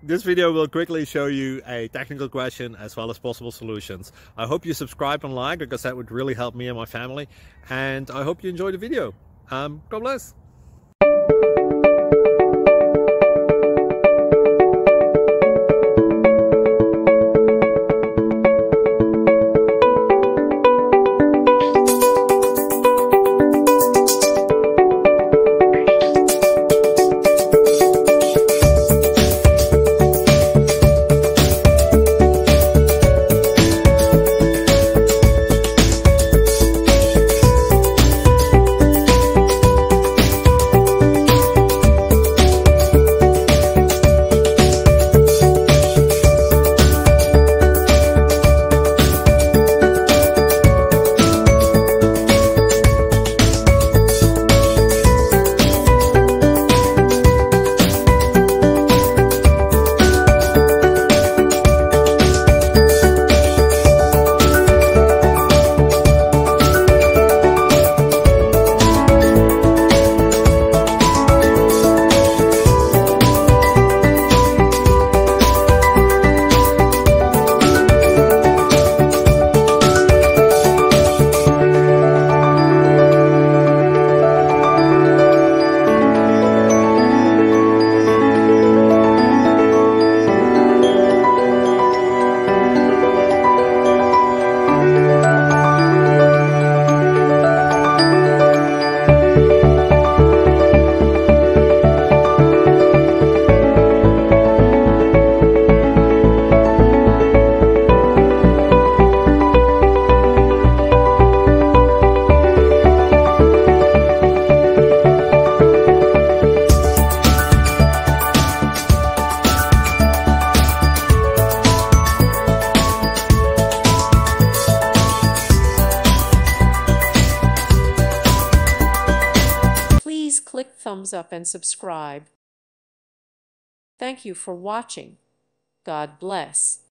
This video will quickly show you a technical question as well as possible solutions. I hope you subscribe and like, because that would really help me and my family. And I hope you enjoy the video. God bless. Please click thumbs up and subscribe. Thank you for watching. God bless.